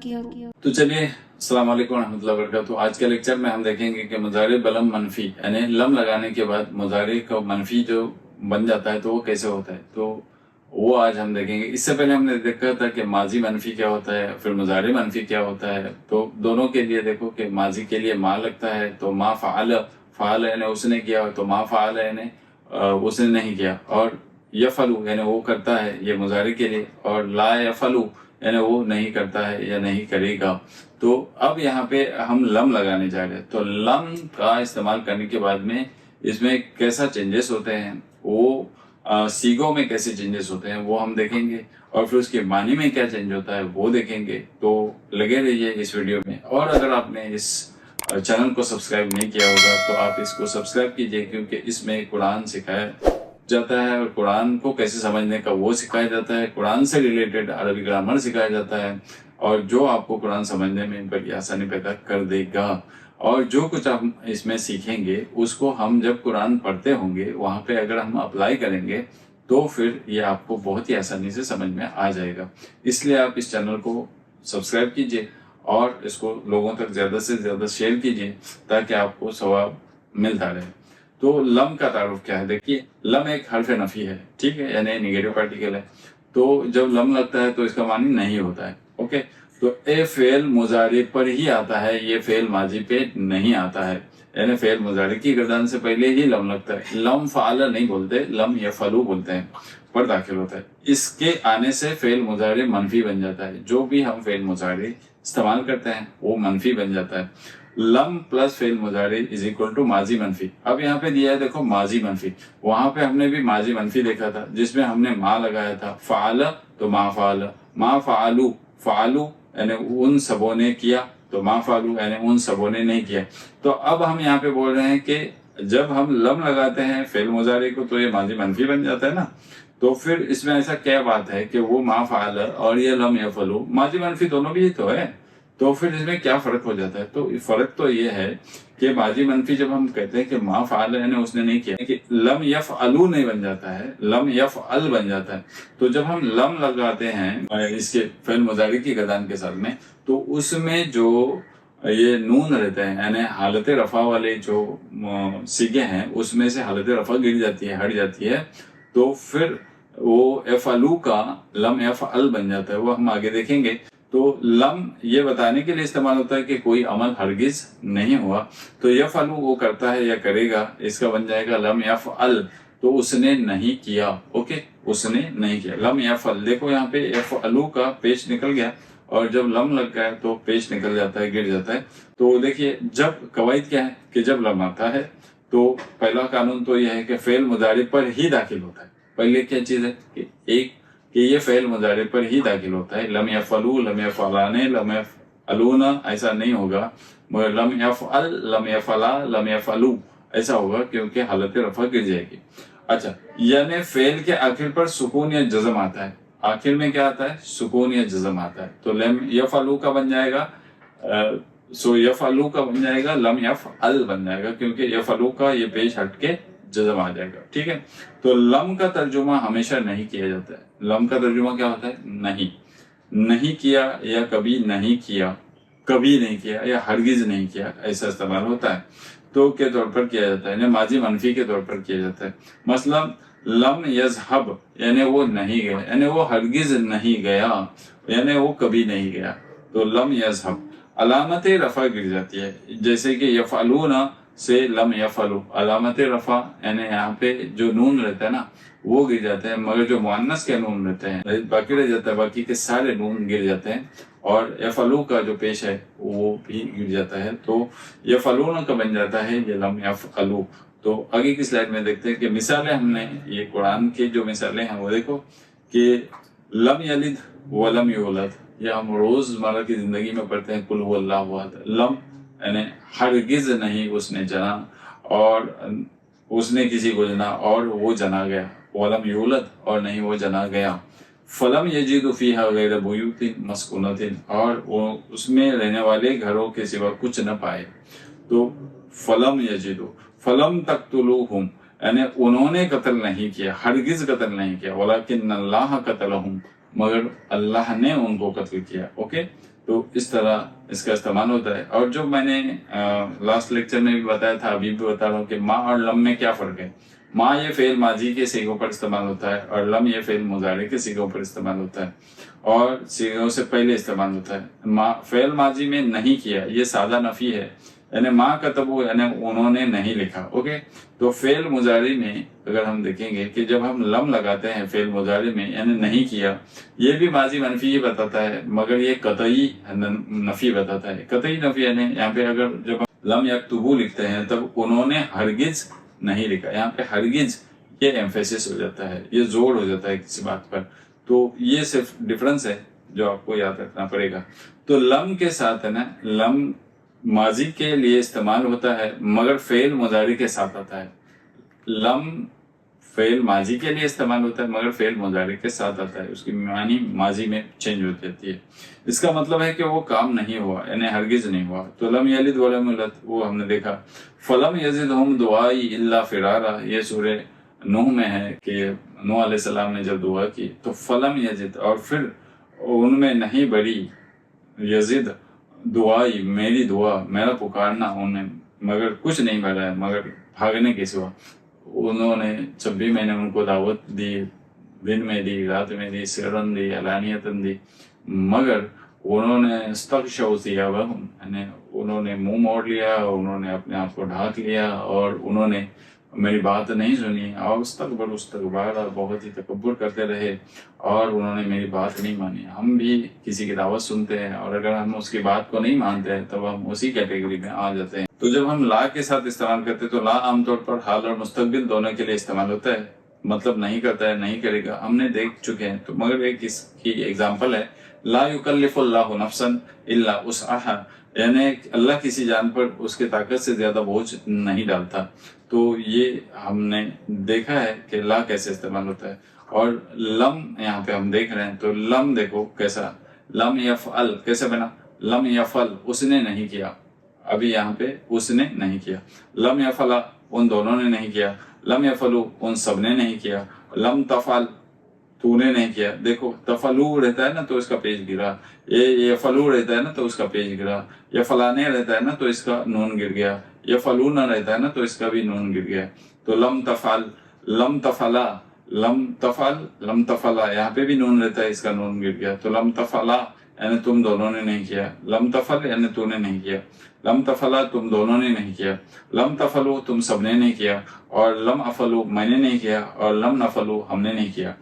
किया। तो चलिए, अस्सलाम वालेकुम रहमतुल्लाहि व बरकातुहू। आज के लेक्चर में हम देखेंगे कि मुजारे बलम मनफी यानी लम लगाने के बाद मुजारे का मनफी जो बन जाता है तो वो कैसे होता है, तो वो आज हम देखेंगे। इससे पहले हमने देखा था कि माजी मनफी क्या होता है, फिर मुजारे मनफी क्या होता है। तो दोनों के लिए देखो कि माजी के लिए मा लगता है तो मा फ़अल, फ़अल यानी उसने किया, तो मा फ़अल यानी उसने नहीं किया। और यफ़अलु यानी वो करता है, ये मुजारे के लिए। और ला यफ़अलु यानी वो नहीं करता है या नहीं करेगा। तो अब यहाँ पे हम लम लगाने जा रहे हैं। तो लम का इस्तेमाल करने के बाद में इसमें कैसा चेंजेस होते हैं, वो सीगों में कैसे चेंजेस होते हैं वो हम देखेंगे, और फिर उसके मानी में क्या चेंज होता है वो देखेंगे। तो लगे रहिए इस वीडियो में। और अगर आपने इस चैनल को सब्सक्राइब नहीं किया होगा तो आप इसको सब्सक्राइब कीजिए, क्योंकि इसमें कुरान सिखाया जाता है और कुरान को कैसे समझने का वो सिखाया जाता है। कुरान से रिलेटेड अरबी ग्रामर सिखाया जाता है, और जो आपको कुरान समझने में बड़ी आसानी पैदा कर देगा। और जो कुछ हम इसमें सीखेंगे उसको हम जब कुरान पढ़ते होंगे वहां पे अगर हम अप्लाई करेंगे तो फिर ये आपको बहुत ही आसानी से समझ में आ जाएगा। इसलिए आप इस चैनल को सब्सक्राइब कीजिए और इसको लोगों तक ज्यादा से ज्यादा शेयर कीजिए ताकि आपको सवाब मिलता रहे। तो लम का तारुफ क्या है, देखिए लम एक हर्फ नफी है, ठीक है, यानी निगेटिव पार्टिकल है। तो जब लम लगता है तो इसका मानी नहीं होता है। ओके, तो ए फेल मुजारे पर ही आता है, ये फेल माजी पे नहीं आता है। यानी फेल मुजारे की गर्दन से पहले ही लम लगता है। लम फ़अल नहीं बोलते, लम यफ़अलु बोलते हैं, पर दाखिल होता है। इसके आने से फेल मुजारे मनफी बन जाता है। जो भी हम फेल मुजारे इस्तेमाल करते हैं वो मनफी बन जाता है। लम प्लस फेल मुजारे इज इक्वल टू माजी मनफी। अब यहाँ पे दिया है देखो माजी मनफी, वहां पे हमने भी माजी मनफी देखा था जिसमें हमने मा लगाया था। फ़अल तो मा फ़अल, मा फ़अलु, फ़अलु यानी उन सबों ने किया, तो मा फ़अलु यानी उन सबों ने नहीं किया। तो अब हम यहाँ पे बोल रहे हैं कि जब हम लम लगाते हैं फेल मुजारे को तो ये माजी मनफी बन जाता है ना। तो फिर इसमें ऐसा क्या बात है कि वो मा फ़अल और ये लम यफ़अलु माजी मनफी दोनों भी तो है, तो फिर इसमें क्या फर्क हो जाता है। तो फर्क तो ये है कि माजी मनफी जब हम कहते हैं कि मा फ़अल यानी उसने नहीं किया, कि लम यफ़अलु नहीं बन जाता है, लम यफ़अल बन जाता है। तो जब हम लम लगाते हैं इसके फेल मुजारी की गर्दन के साथ में, तो उसमें जो ये नून रहते हैं यानी हालत रफा वाले जो सीगे हैं उसमें से हालत रफा गिर जाती है, हट जाती है। तो फिर वो यफ़अलु का लम यफ़अल बन जाता है, वो हम आगे देखेंगे। तो लम ये बताने के लिए इस्तेमाल होता है कि कोई अमल हरगिज नहीं हुआ। तो यफ़अलु वो करता है या करेगा, इसका बन जाएगा लम यफ़अल, तो उसने नहीं किया। ओके, उसने नहीं किया, लम यफ़अल। देखो यहाँ पे यफ़अलु का पेश निकल गया, और जब लम लग गया तो पेश निकल जाता है, गिर जाता है। तो देखिए जब कवायद क्या है कि जब लम आता है तो पहला कानून तो यह है कि फेल मुजारे पर ही दाखिल होता है। पहले क्या चीज है कि ये फेल मुजारे पर ही दाखिल होता है। लम यफ़अलु, लम यफ़अलाने, लम यफ़अलूना ऐसा नहीं होगा, मगर लम यफ़अल, लम यफ़अला, लम यफ़अलु ऐसा होगा, क्योंकि हालत रफा गिर जाएगी। अच्छा, यानी फेल के आखिर पर सुकून या जज़म आता है। आखिर में क्या आता है, सुकून या जज़म आता है। तो लम यफ़अलु का बन जाएगा यफ़अलु का बन जाएगा लम यफ़अल बन जाएगा, क्योंकि यफ़अलु का ये पेश हटके जज़म आ जाएगा। ठीक है, तो लम का तर्जुमा हमेशा नहीं किया जाता है। लम का तर्जुमा क्या होता है, नहीं, नहीं किया, या कभी नहीं किया, कभी नहीं किया, या हरगिज नहीं किया, ऐसा इस्तेमाल होता है। तो के तौर पर किया जाता है, यानी माजी मनफी के तौर पर किया जाता है। मसलन लम यज़हब यानी वो नहीं गया, यानी वो हरगिज नहीं गया, यानी वो कभी नहीं गया। तो लम यज़हब। अलामत रफा गिर जाती है, जैसे कि यफ़अलूना से लम यफ़अलु, अलामत रफा यानी यहाँ पे जो नून रहता है ना वो गिर जाते हैं, मगर जो मुअन्नस के नून रहते हैं बाकी रह जाता है, बाकी के सारे नून गिर जाते हैं, और यफ़अलु का जो पेश है वो भी गिर जाता है। तो यफ़अलूना का बन जाता है ये लम यफ़अलु। तो आगे की स्लाइड में देखते हैं कि मिसालें हमने ये कुरान की जो मिसालें हैं वो देखो कि लम यलिद व लम यूलद, ये हम रोजमर्रा की जिंदगी में पढ़ते हैं, कुल हुवल्लाहु अहद। लम यानी हरगिज नहीं उसने जना, और उसने किसी को जना और वो जना गया। वलम यूलद और नहीं वो जना गया। फलम यजिदु फीहा गैर बुयूतिन मस्कुनतिन, और वो उसमें रहने वाले घरों के सिवा कुछ न पाए। तो फलम यजिदु, फलम तक्तुलूहुम यानी उन्होंने कत्ल नहीं किया, हरगिज कत्ल नहीं किया। वलाकिन अल्लाह कतलहुम, मगर अल्लाह ने उनको कत्ल किया। ओके, तो इस तरह इसका इस्तेमाल होता है। और जो मैंने लास्ट लेक्चर में भी बताया था, अभी भी बता रहा हूँ कि मा और लम में क्या फर्क है। मा ये फेल माजी के सीगों पर इस्तेमाल होता है और लम ये फेल मुजारे के सीगों पर इस्तेमाल होता है और सीगों से पहले इस्तेमाल होता है। मा फेल माजी में नहीं किया, ये सादा नफी है, यानी माँ कतबू यानी उन्होंने नहीं लिखा। ओके, तो फेल मुजारी में अगर हम देखेंगे कि जब हम लम लगाते हैं फेल मुजारी में यानी नहीं किया, ये भी माजी मनफी ही बताता है मगर ये कतई नफी बताता है। कतई नफी यानी यहाँ पे अगर जब हम लम यक्तुबू लिखते हैं तब उन्होंने हरगिज नहीं लिखा, यहाँ पे हरगिज ये एम्फेसिस हो जाता है, ये जोर हो जाता है किसी बात पर। तो ये सिर्फ डिफरेंस है जो आपको याद रखना पड़ेगा। तो लम के साथ है ना, लम माजी के लिए इस्तेमाल होता है मगर फेल मुजारी के साथ आता है। लम फेल माजी के लिए इस्तेमाल होता है मगर फेल मुजारी के साथ आता है, उसकी मानी माजी में चेंज हो जाती है। इसका मतलब है कि वो काम नहीं हुआ यानी हरगिज नहीं हुआ। तो लम यलिद वलम युलद वो हमने देखा। फलम यजिदहुम दुआई इल्ला फिरारा, ये सूरे नूह में है कि नूह अलैहिस्सलाम ने जब दुआ की तो फलम यजिद, और फिर उनमें नहीं बढ़ी यजिद दुआई, मेरी दुआ, मेरा पुकारना उन्हें मगर कुछ नहीं बढ़ा है मगर भागने के सिवा। उन्होंने जब भी मैंने उनको दावत दी, दिन में दी, रात में दी, सिरन दी, अलानियतन दी, मगर उन्होंने उन्होंने मुंह मोड़ लिया, उन्होंने अपने आप को ढाक लिया और उन्होंने मेरी बात नहीं सुनी और उस्तकबार बहुत ही तकब्बुर करते रहे और उन्होंने मेरी बात नहीं मानी। हम भी किसी की दावत सुनते हैं और अगर हम उसकी बात को नहीं मानते हैं तो हम उसी कैटेगरी में आ जाते हैं। तो जब हम ला के साथ इस्तेमाल करते हैं तो ला आमतौर पर हाल और मुस्तकबिल दोनों के लिए इस्तेमाल होता है, मतलब नहीं करता है, नहीं करेगा, हमने देख चुके हैं। तो मगर एक इसकी एग्जाम्पल है, ला युकल्लिफुल्लाहु नफ्सन इल्ला वुसअहा, यानी अल्लाह किसी जान पर उसके ताकत से ज्यादा बोझ नहीं डालता। तो ये हमने देखा है कि ला कैसे इस्तेमाल होता है। और लम यहाँ पे हम देख रहे हैं तो लम देखो कैसा, लम यफअल कैसे बना, लम यफअल उसने नहीं किया, अभी यहाँ पे उसने नहीं किया। लम यफअला उन दोनों ने नहीं किया, लम यफअलु उन सब ने नहीं किया, लम तफअल तूने नहीं किया। देखो तफलू रहता है ना तो इसका पेज गिरा, ये फलू रहता है ना तो उसका पेज गिरा, या फलाने रहता है ना तो इसका नून गिर गया, या फलूना रहता है ना तो इसका भी नून गिर गया। तो लम तफल, लम तफला, लम तफल, लम तफला, यहाँ पे भी नून रहता है, इसका नून गिर गया। तो लम तफला यानी तुम दोनों ने नहीं किया, लम तफल यानी तूने नहीं किया, लम तफला तुम दोनों ने नहीं किया, लम तफलू तुम सबने नहीं किया, और लम अफलू मैंने नहीं किया, और लम नफलू हमने नहीं किया।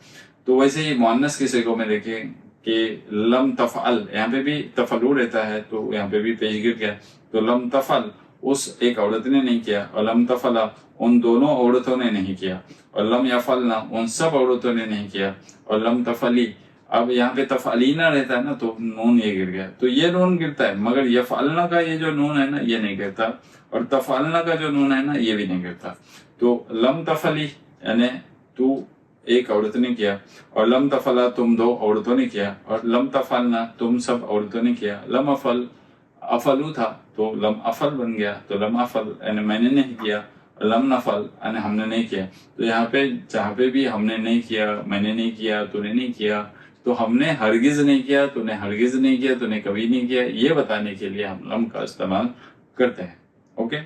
तो वैसे ही मुअन्नस के सिगों में देखें कि लम तफअल, यहाँ पे भी तफलू रहता है तो यहाँ पे भी पेश गिर गया। तो लम तफल उस एक औरत ने नहीं किया, और लम तफला उन दोनों औरतों ने नहीं किया, और लम यफलना उन सब औरतों ने नहीं किया, और लम तफली, अब यहाँ पे तफअलीना रहता है ना तो नून ये गिर गया। तो ये नून गिरता है मगर यफअलना का ये जो नून है ना ये नहीं गिरता, और तफअलना का जो नून है ना ये भी नहीं गिरता। तो लम तफली यानी तू एक औरत ने किया, और लम तफला तुम दो औरतों ने किया, और लम तफलना तुम सब औरतों ने किया। लम अफल अफलू था तो लम अफल बन गया, तो लम अफल यानी मैंने नहीं किया, लम नफल यानी हमने नहीं किया। तो यहाँ पे जहाँ पे भी हमने नहीं किया, मैंने नहीं किया, तूने नहीं किया, तो हमने हरगिज नहीं किया, तूने हरगिज नहीं किया, तूने कभी नहीं किया, ये बताने के लिए हम लम का इस्तेमाल करते हैं। ओके,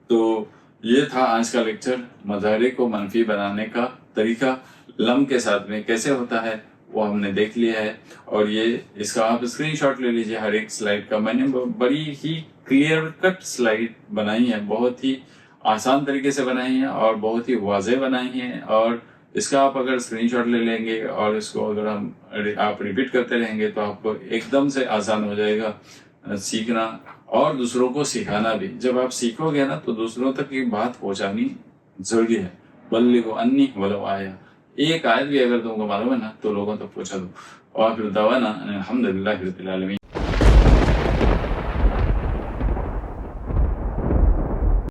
तो ये था आज का लेक्चर। मुजारे को मनफी बनाने का तरीका लम के साथ में कैसे होता है वो हमने देख लिया है, और ये इसका आप स्क्रीनशॉट ले लीजिए हर एक स्लाइड का। मैंने बड़ी ही क्लियर कट स्लाइड बनाई है, बहुत ही आसान तरीके से बनाई है और बहुत ही वाज़ेह बनाई है। और इसका आप अगर स्क्रीनशॉट ले लेंगे और इसको अगर आप रिपीट करते रहेंगे तो आपको एकदम से आसान हो जाएगा सीखना और दूसरों को सिखाना भी। जब आप सीखोगे ना तो दूसरों तक ये बात पहुंचानी जरूरी है। बल्लिगु अन्नी वलो आया, एक आयत भी अगर तुमको मालूम है ना तो लोगों तक पहुंचा दो। और फिर दावाना अल्हम्दुलिल्लाहि रब्बिल आलमीन।